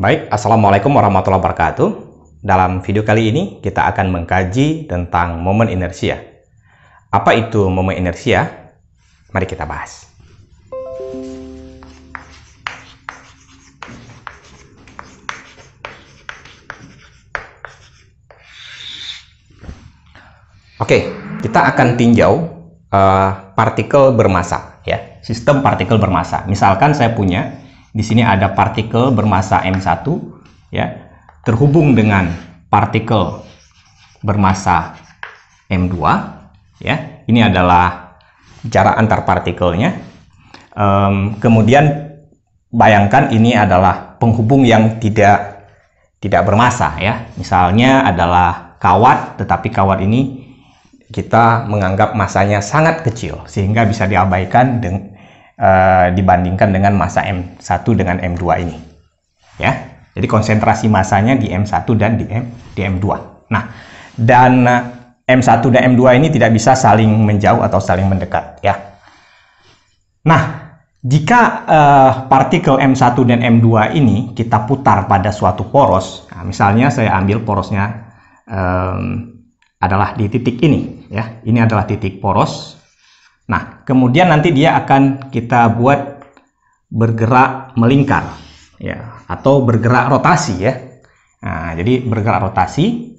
Baik, Assalamualaikum warahmatullahi wabarakatuh. Dalam video kali ini kita akan mengkaji tentang momen inersia. Apa itu momen inersia? Mari kita bahas. Oke, kita akan tinjau partikel bermassa, ya, sistem partikel bermassa. Misalkan saya punya di sini ada partikel bermassa M1, ya, terhubung dengan partikel bermassa M2, ya. Ini adalah jarak antar partikelnya. Kemudian bayangkan ini adalah penghubung yang tidak bermassa, ya. Misalnya adalah kawat, tetapi kawat ini kita menganggap massanya sangat kecil sehingga bisa diabaikan dibandingkan dengan massa M1 dengan M2 ini, ya. Jadi konsentrasi massanya di M1 dan di M2. Nah, dan M1 dan M2 ini tidak bisa saling menjauh atau saling mendekat, ya. Nah, jika partikel M1 dan M2 ini kita putar pada suatu poros, nah, misalnya saya ambil porosnya adalah di titik ini, ya. Ini adalah titik poros. Nah, kemudian nanti dia akan kita buat bergerak melingkar, ya, atau bergerak rotasi, ya. Nah, jadi bergerak rotasi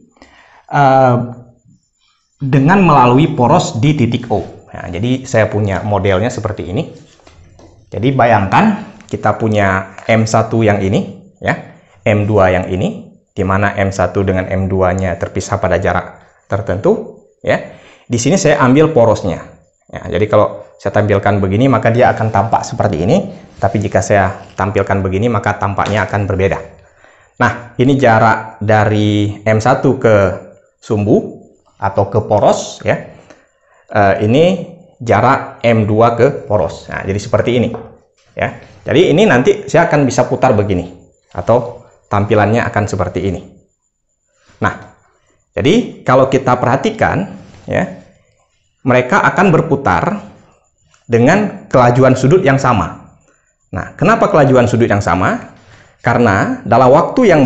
dengan melalui poros di titik O. Nah, jadi saya punya modelnya seperti ini. Jadi bayangkan kita punya M1 yang ini, ya, M2 yang ini, di mana M1 dengan M2-nya terpisah pada jarak tertentu, ya. Di sini saya ambil porosnya. Ya, jadi kalau saya tampilkan begini maka dia akan tampak seperti ini, tapi jika saya tampilkan begini maka tampaknya akan berbeda. Nah, ini jarak dari M1 ke sumbu atau ke poros, ya. Ini jarak M2 ke poros. Nah, jadi seperti ini, ya. Jadi ini nanti saya akan bisa putar begini atau tampilannya akan seperti ini. Nah, jadi kalau kita perhatikan, ya, mereka akan berputar dengan kelajuan sudut yang sama. Nah, kenapa kelajuan sudut yang sama? Karena dalam waktu yang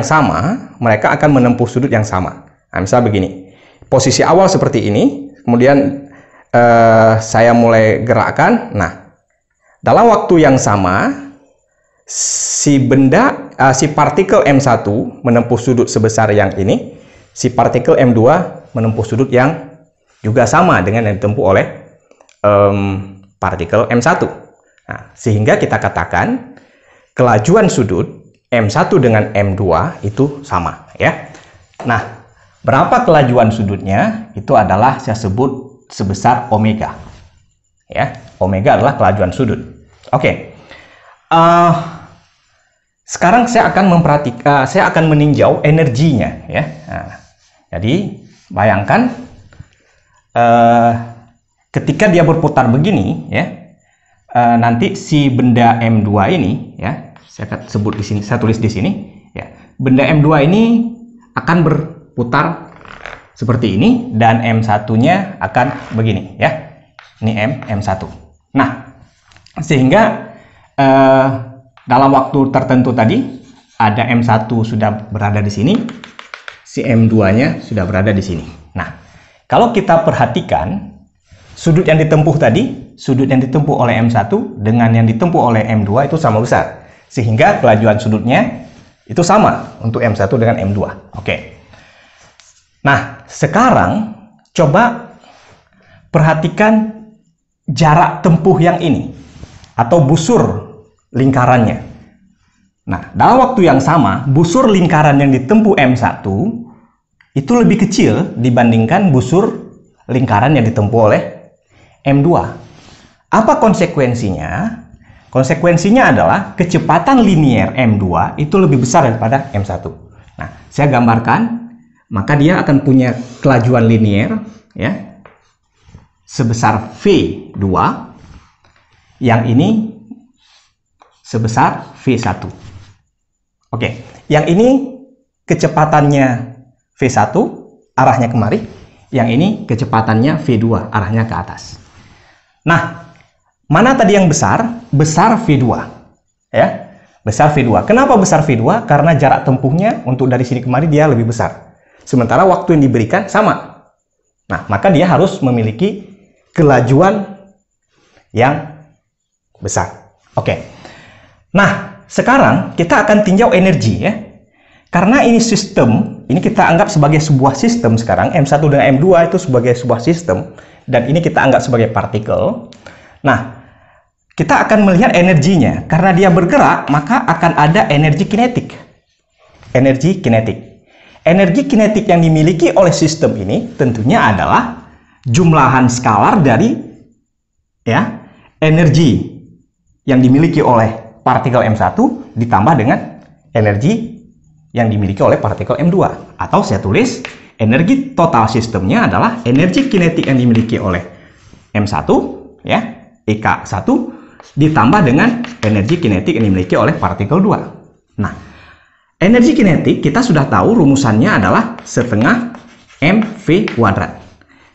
sama, mereka akan menempuh sudut yang sama. Nah, misalnya begini, posisi awal seperti ini, kemudian saya mulai gerakkan. Nah, dalam waktu yang sama, si partikel M1 menempuh sudut sebesar yang ini, si partikel M2 menempuh sudut yang juga sama dengan yang ditempuh oleh partikel M1. Nah, sehingga kita katakan kelajuan sudut M1 dengan M2 itu sama, ya. Nah, berapa kelajuan sudutnya? Itu adalah saya sebut sebesar omega, ya. Omega adalah kelajuan sudut. Oke. Sekarang saya akan meninjau energinya, ya. Nah, jadi bayangkan ketika dia berputar begini, ya, nanti si benda M2 ini, ya, saya sebut di sini, saya tulis di sini, ya, benda M2 ini akan berputar seperti ini dan M1-nya akan begini, ya. Ini M1. Nah, sehingga dalam waktu tertentu tadi ada M1 sudah berada di sini, si M2-nya sudah berada di sini. Nah, kalau kita perhatikan sudut yang ditempuh tadi, sudut yang ditempuh oleh M1 dengan yang ditempuh oleh M2 itu sama besar. Sehingga kelajuan sudutnya itu sama untuk M1 dengan M2. Oke. Nah, sekarang coba perhatikan jarak tempuh yang ini atau busur lingkarannya. Nah, dalam waktu yang sama, busur lingkaran yang ditempuh M1 itu lebih kecil dibandingkan busur lingkaran yang ditempuh oleh M2. Apa konsekuensinya? Konsekuensinya adalah kecepatan linier M2 itu lebih besar daripada M1. Nah, saya gambarkan, maka dia akan punya kelajuan linier, ya, sebesar V2, yang ini sebesar V1. Oke, yang ini kecepatannya V1 arahnya kemari, yang ini kecepatannya V2 arahnya ke atas. Nah, mana tadi yang besar? Besar V2, ya. Besar V2. Kenapa besar V2? Karena jarak tempuhnya untuk dari sini kemari dia lebih besar. Sementara waktu yang diberikan sama. Nah, maka dia harus memiliki kelajuan yang besar. Oke. Nah, sekarang kita akan tinjau energi ya. Karena ini sistem, ini kita anggap sebagai sebuah sistem sekarang. M1 dan M2 itu sebagai sebuah sistem. Dan ini kita anggap sebagai partikel. Nah, kita akan melihat energinya. Karena dia bergerak, maka akan ada energi kinetik. Energi kinetik. Energi kinetik yang dimiliki oleh sistem ini tentunya adalah jumlahan skalar dari ya, energi yang dimiliki oleh partikel M1 ditambah dengan energi yang dimiliki oleh partikel M2. Atau saya tulis energi total sistemnya adalah energi kinetik yang dimiliki oleh M1 ya, EK1 ditambah dengan energi kinetik yang dimiliki oleh partikel 2. Nah, energi kinetik kita sudah tahu rumusannya adalah setengah mv kuadrat.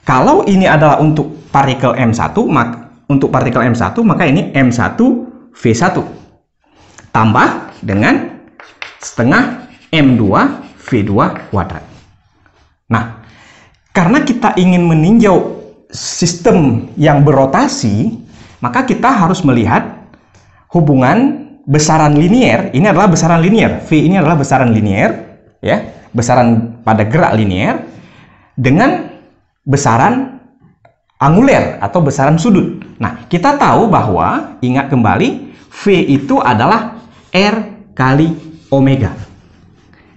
Kalau ini adalah untuk partikel M1, maka ini M1 V1 tambah dengan setengah M2 V2 kuadrat. Nah, karena kita ingin meninjau sistem yang berotasi, maka kita harus melihat hubungan besaran linier. Ini adalah besaran linier. V ini adalah besaran linier, ya, besaran pada gerak linier dengan besaran anguler atau besaran sudut. Nah, kita tahu bahwa, ingat kembali, V itu adalah R kali omega.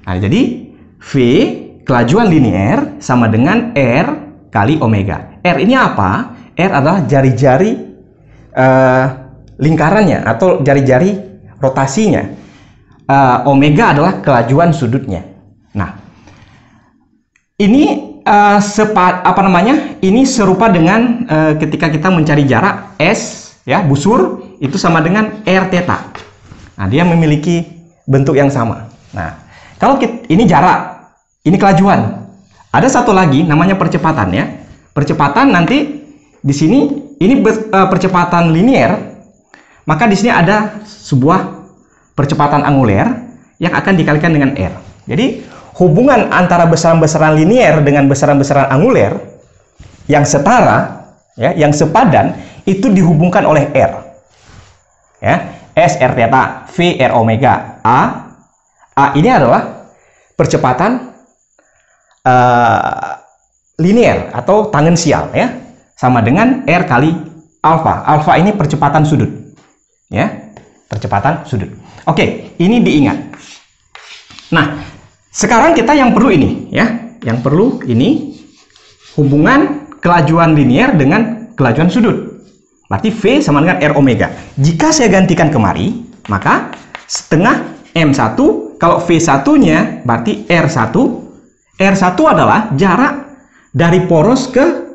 Nah, jadi V kelajuan linier sama dengan R kali omega. R ini apa? R adalah jari-jari lingkarannya atau jari-jari rotasinya. Omega adalah kelajuan sudutnya. Nah, ini ini serupa dengan ketika kita mencari jarak S ya, busur itu sama dengan R theta. Nah, dia memiliki bentuk yang sama. Nah, kalau ini jarak, ini kelajuan. Ada satu lagi namanya percepatan ya. Percepatan nanti di sini ini percepatan linier, maka di sini ada sebuah percepatan anguler yang akan dikalikan dengan R. Jadi hubungan antara besaran-besaran linier dengan besaran-besaran anguler yang setara, ya, yang sepadan itu dihubungkan oleh R. Ya, S R theta, V R omega, A ini adalah percepatan linier atau tangensial ya, sama dengan R kali alfa. Alfa ini percepatan sudut. Ya, percepatan sudut. Oke, ini diingat. Nah, sekarang kita yang perlu ini ya, yang perlu ini hubungan kelajuan linier dengan kelajuan sudut. Berarti V sama dengan R omega. Jika saya gantikan kemari, maka setengah M1, kalau V1-nya berarti R1. R1 adalah jarak dari poros ke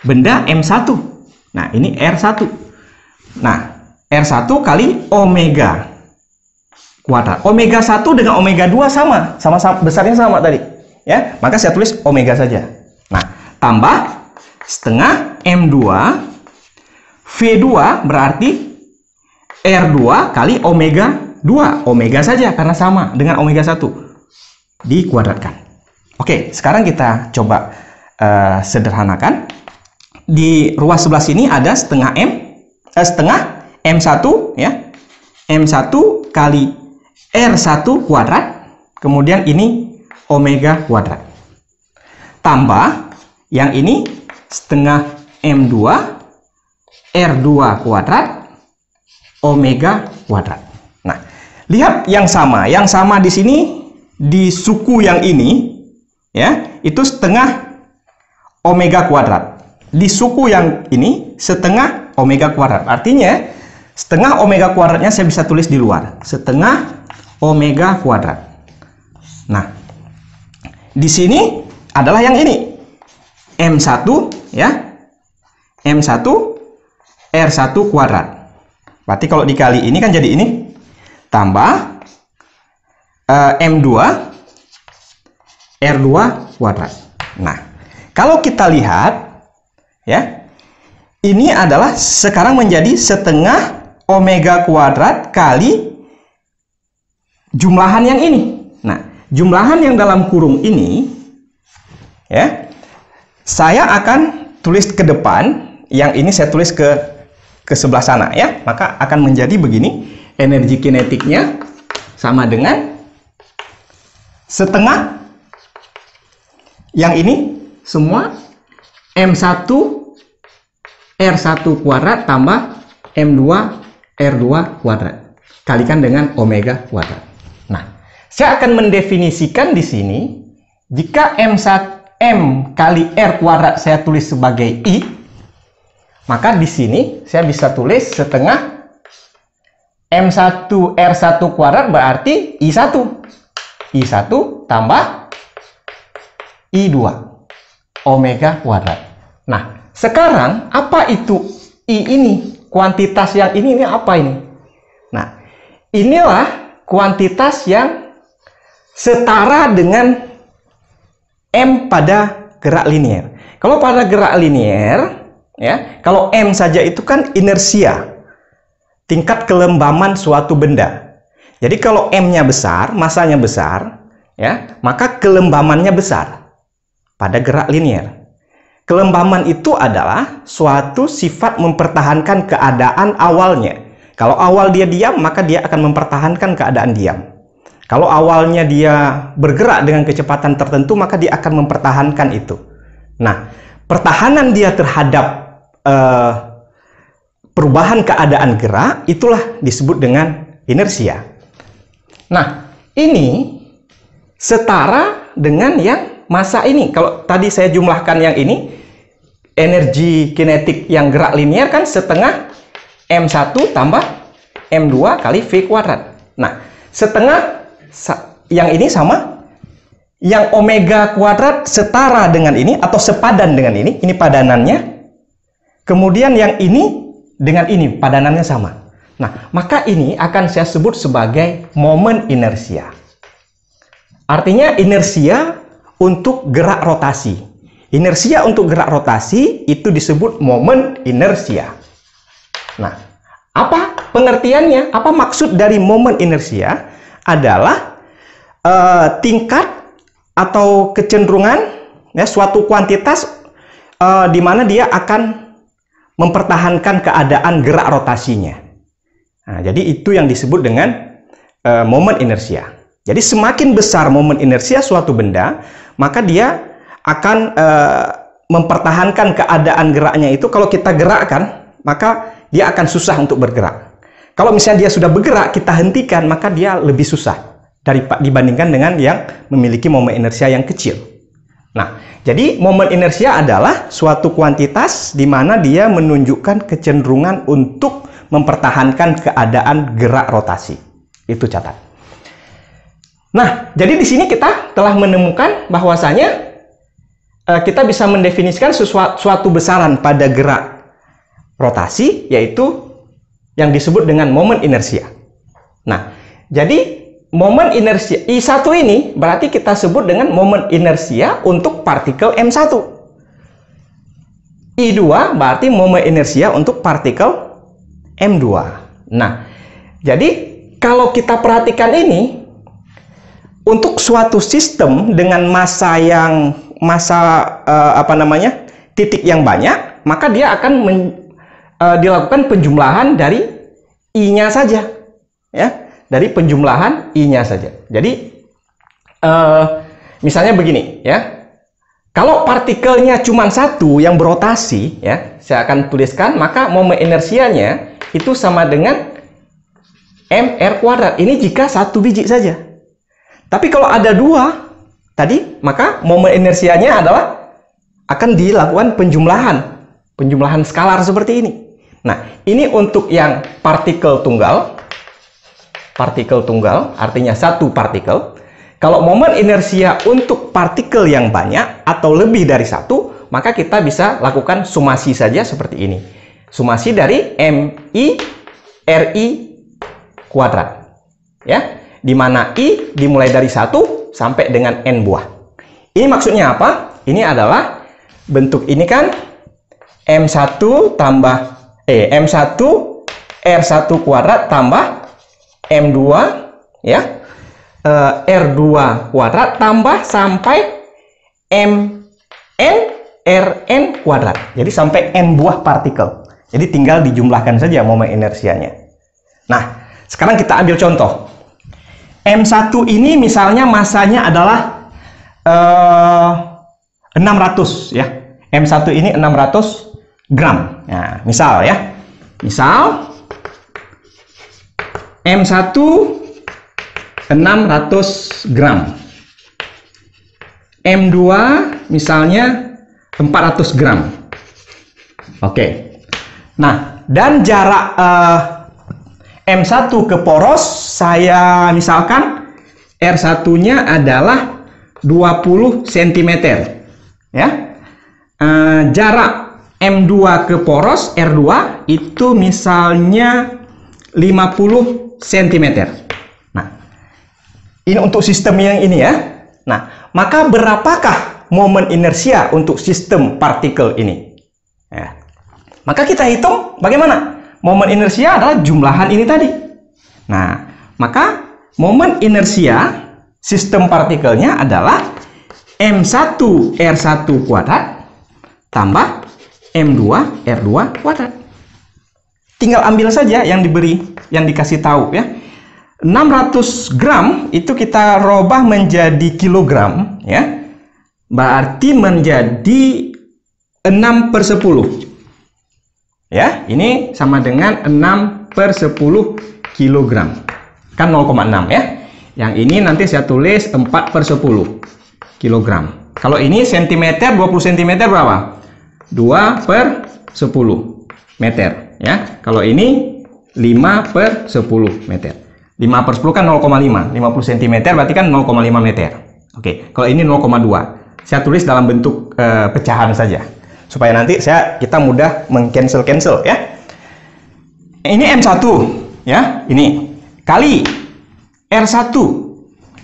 benda M1. Nah, ini R1. Nah, R1 kali omega kuadrat. Omega 1 dengan omega 2 sama besarnya sama tadi. Ya, maka saya tulis omega saja. Nah, tambah setengah M2 V2 berarti R2 kali omega 2. Omega saja karena sama dengan omega 1 dikuadratkan. Oke, sekarang kita coba sederhanakan. Di ruas sebelah sini ada setengah M1 ya. M1 kali R1 kuadrat, kemudian ini omega kuadrat. Tambah yang ini setengah M2 R2 kuadrat omega kuadrat. Nah, lihat yang sama. Yang sama di sini di suku yang ini ya, itu setengah omega kuadrat. Di suku yang ini setengah omega kuadrat. Artinya setengah omega kuadratnya saya bisa tulis di luar. Setengah omega kuadrat. Nah, di sini adalah yang ini. M1 ya. M1 R1 kuadrat. Berarti kalau dikali ini kan jadi ini. Tambah M2 R2 kuadrat. Nah, kalau kita lihat ya, ini adalah sekarang menjadi setengah omega kuadrat kali jumlahan yang ini. Nah, jumlahan yang dalam kurung ini, ya, saya akan tulis ke depan, yang ini saya tulis ke sebelah sana, ya. Maka akan menjadi begini, energi kinetiknya sama dengan setengah, yang ini semua M1 R1 kuadrat tambah M2 R2 kuadrat kalikan dengan omega kuadrat. Nah, saya akan mendefinisikan di sini, jika M kali R kuadrat saya tulis sebagai I, maka di sini saya bisa tulis setengah M1 R1 kuadrat berarti I1. I1 tambah I2 omega kuadrat. Nah, sekarang apa itu I ini? Kuantitas yang ini apa ini? Nah, inilah kuantitas yang setara dengan M pada gerak linier. Kalau pada gerak linier, ya, kalau M saja itu kan inersia, tingkat kelembaman suatu benda. Jadi kalau M-nya besar, masanya besar, ya, maka kelembamannya besar pada gerak linier. Kelembaman itu adalah suatu sifat mempertahankan keadaan awalnya. Kalau awal dia diam, maka dia akan mempertahankan keadaan diam. Kalau awalnya dia bergerak dengan kecepatan tertentu, maka dia akan mempertahankan itu. Nah, pertahanan dia terhadap perubahan keadaan gerak, itulah disebut dengan inersia. Nah, ini setara dengan yang massa ini. Kalau tadi saya jumlahkan yang ini, energi kinetik yang gerak linier kan setengah M1 tambah M2 kali V kuadrat. Nah, setengah yang ini sama, yang omega kuadrat setara dengan ini atau sepadan dengan ini padanannya. Kemudian yang ini dengan ini padanannya sama. Nah, maka ini akan saya sebut sebagai momen inersia. Artinya inersia untuk gerak rotasi. Inersia untuk gerak rotasi itu disebut momen inersia. Nah, apa pengertiannya? Apa maksud dari momen inersia? Adalah tingkat atau kecenderungan, ya, suatu kuantitas di mana dia akan mempertahankan keadaan gerak rotasinya. Nah, jadi itu yang disebut dengan momen inersia. Jadi semakin besar momen inersia suatu benda, maka dia akan mempertahankan keadaan geraknya itu. Kalau kita gerakkan, maka dia akan susah untuk bergerak. Kalau misalnya dia sudah bergerak, kita hentikan, maka dia lebih susah dibandingkan dengan yang memiliki momen inersia yang kecil. Nah, jadi momen inersia adalah suatu kuantitas di mana dia menunjukkan kecenderungan untuk mempertahankan keadaan gerak rotasi. Itu catat. Nah, jadi di sini kita telah menemukan bahwasanya kita bisa mendefinisikan suatu besaran pada gerak rotasi, yaitu yang disebut dengan momen inersia. Nah, jadi momen inersia I1 ini berarti kita sebut dengan momen inersia untuk partikel M1. I2 berarti momen inersia untuk partikel M2. Nah, jadi kalau kita perhatikan ini, untuk suatu sistem dengan titik yang banyak, maka dia akan dilakukan penjumlahan dari I-nya saja, ya, dari penjumlahan I-nya saja. Jadi misalnya begini, ya, kalau partikelnya cuma satu yang berotasi, ya, saya akan tuliskan, maka momen inersianya itu sama dengan mr kuadrat. Ini jika satu biji saja. Tapi kalau ada dua tadi, maka momen inersianya adalah akan dilakukan penjumlahan skalar seperti ini. Nah, ini untuk yang partikel tunggal artinya satu partikel. Kalau momen inersia untuk partikel yang banyak atau lebih dari satu, maka kita bisa lakukan sumasi saja seperti ini. Sumasi dari MI RI kuadrat, ya, di mana I dimulai dari 1 sampai dengan N buah. Ini maksudnya apa? Ini adalah bentuk ini kan M1 tambah M1 R1 kuadrat tambah M2 ya. R2 kuadrat tambah sampai Mn Rn kuadrat. Jadi sampai N buah partikel. Jadi tinggal dijumlahkan saja momen inersianya. Nah, sekarang kita ambil contoh. M1 ini misalnya masanya adalah 600 ya. M1 ini 600 gram. Nah, misal ya. Misal M1 600 gram. M2 misalnya 400 gram. Oke. Nah, dan jarak M1 ke poros saya misalkan R1-nya adalah 20 cm. Ya. Jarak M2 ke poros R2 itu misalnya 50 cm. Nah, ini untuk sistem yang ini ya. Nah, maka berapakah momen inersia untuk sistem partikel ini? Ya. Maka kita hitung bagaimana? Momen inersia adalah jumlahan ini tadi. Nah, maka momen inersia sistem partikelnya adalah M1 R1 kuadrat tambah M2 R2 kuadrat. Tinggal ambil saja yang diberi, yang dikasih tahu ya. 600 gram itu kita robah menjadi kilogram ya. Berarti menjadi 6/10. Ya, ini sama dengan 6/10 kilogram. Kan 0,6 ya. Yang ini nanti saya tulis 4/10 kilogram. Kalau ini cm, 20 cm berapa? 2/10 meter ya. Kalau ini 5/10 meter. 5/10 kan 0,5. 50 cm berarti kan 0,5 meter. Oke, kalau ini 0,2. Saya tulis dalam bentuk pecahan saja. Supaya nanti kita mudah meng-cancel ya. Ini M1 ya, ini kali R1.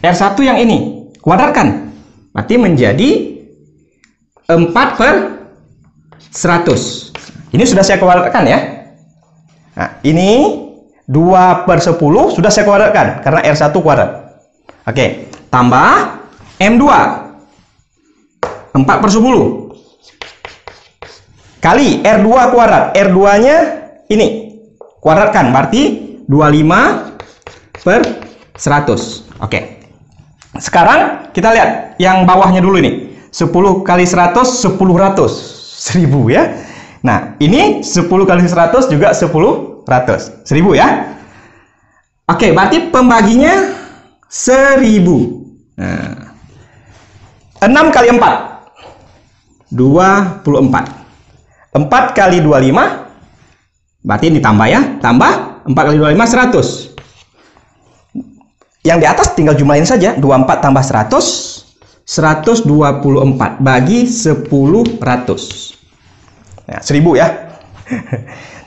R1 yang ini kuadratkan. Berarti menjadi 4/100. Ini sudah saya kuadratkan ya. Nah, ini 2/10 sudah saya kuadratkan karena R1 kuadrat. Oke, tambah M2 4/10 kali R2 kuadrat. R2-nya ini kuadratkan berarti 25/100. Oke. Sekarang kita lihat yang bawahnya dulu ini. 10 kali 100 10 1000 ya. Nah, ini 10 kali 100 juga 10 1000 ya. Oke, berarti pembaginya 1000. Nah, 6 kali 4 24. 4 kali 25 berarti ini tambah ya, tambah 4 kali 25 100. Yang di atas tinggal jumlahin saja, 24 tambah 100 124 bagi 1000. Nah, 1000 ya.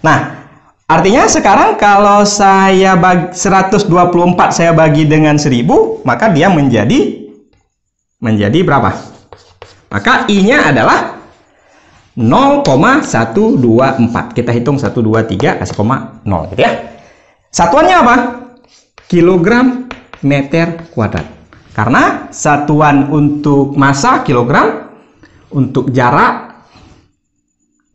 Nah, artinya sekarang kalau saya bagi 124 saya bagi dengan 1000, maka dia menjadi berapa? Maka I-nya adalah 0,124. Kita hitung 1 2 3 kasih koma 0 gitu ya. Satuannya apa? Kilogram meter kuadrat. Karena satuan untuk massa kilogram, untuk jarak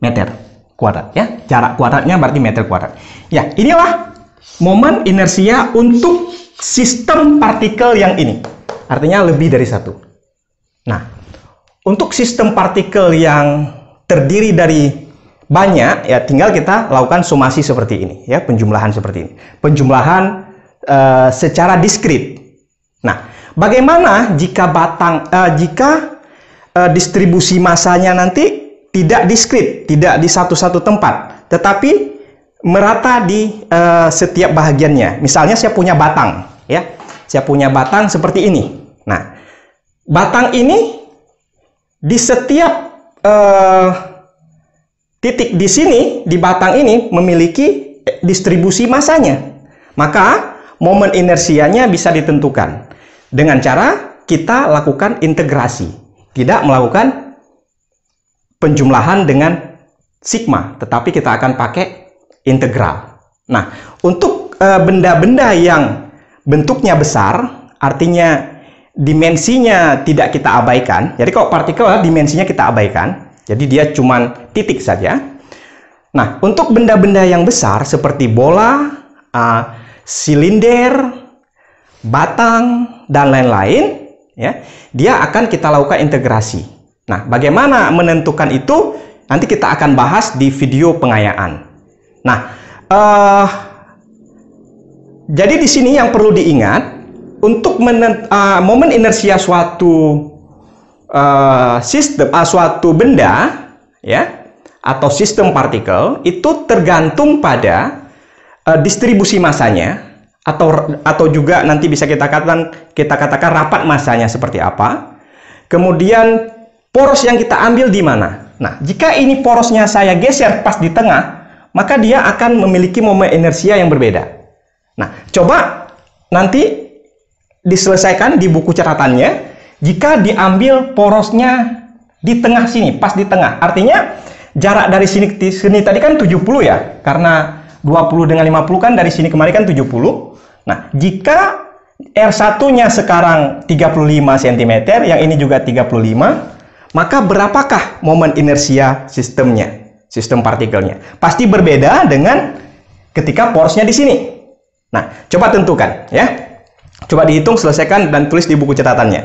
meter kuadrat ya. Jarak kuadratnya berarti meter kuadrat. Ya, inilah momen inersia untuk sistem partikel yang ini. Artinya lebih dari satu. Nah, untuk sistem partikel yang terdiri dari banyak, ya tinggal kita lakukan somasi seperti ini, ya penjumlahan seperti ini, penjumlahan secara diskrit. Nah, bagaimana jika distribusi massanya nanti tidak diskrit, tidak di satu-satu tempat, tetapi merata di setiap bahagiannya. Misalnya saya punya batang, ya, saya punya batang seperti ini. Nah, batang ini di setiap titik di sini, di batang ini memiliki distribusi massanya. Maka momen inersianya bisa ditentukan dengan cara kita lakukan integrasi, tidak melakukan penjumlahan dengan sigma, tetapi kita akan pakai integral. Nah, untuk benda-benda yang bentuknya besar, artinya dimensinya tidak kita abaikan. Jadi kalau partikel dimensinya kita abaikan, jadi dia cuma titik saja. Nah, untuk benda-benda yang besar seperti bola, silinder, batang, dan lain-lain, ya, dia akan kita lakukan integrasi. Nah, bagaimana menentukan itu? Nanti kita akan bahas di video pengayaan. Nah, jadi di sini yang perlu diingat, untuk momen inersia suatu suatu benda, ya, atau sistem partikel itu tergantung pada distribusi masanya, atau juga nanti bisa kita katakan rapat masanya seperti apa. Kemudian poros yang kita ambil di mana. Nah, jika ini porosnya saya geser pas di tengah, maka dia akan memiliki momen inersia yang berbeda. Nah, coba nanti diselesaikan di buku catatannya. Jika diambil porosnya di tengah sini, pas di tengah, artinya jarak dari sini ke sini tadi kan 70 ya, karena 20 dengan 50 kan dari sini kemari kan 70. Nah, jika R1-nya sekarang 35 cm, yang ini juga 35, maka berapakah momen inersia sistemnya, sistem partikelnya? Pasti berbeda dengan ketika porosnya di sini. Nah, coba tentukan ya. Coba dihitung, selesaikan, dan tulis di buku catatannya.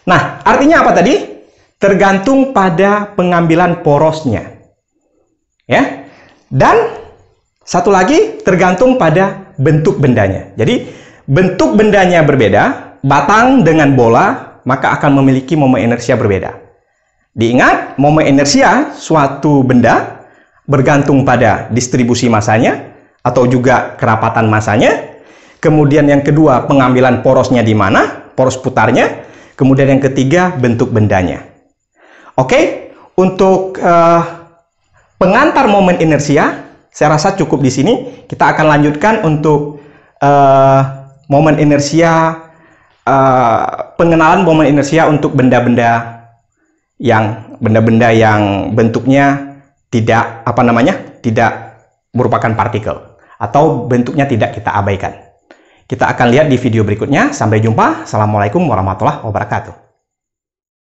Nah, artinya apa tadi? Tergantung pada pengambilan porosnya. Ya. Dan satu lagi, tergantung pada bentuk bendanya. Jadi, bentuk bendanya berbeda, batang dengan bola, maka akan memiliki momen inersia berbeda. Diingat, momen inersia suatu benda bergantung pada distribusi masanya, atau juga kerapatan masanya. Kemudian yang kedua, pengambilan porosnya di mana, poros putarnya. Kemudian yang ketiga, bentuk bendanya. Oke, untuk pengantar momen inersia, saya rasa cukup di sini. Kita akan lanjutkan untuk momen inersia, pengenalan momen inersia untuk benda-benda yang bentuknya tidak tidak merupakan partikel atau bentuknya tidak kita abaikan. Kita akan lihat di video berikutnya. Sampai jumpa. Assalamualaikum warahmatullahi wabarakatuh.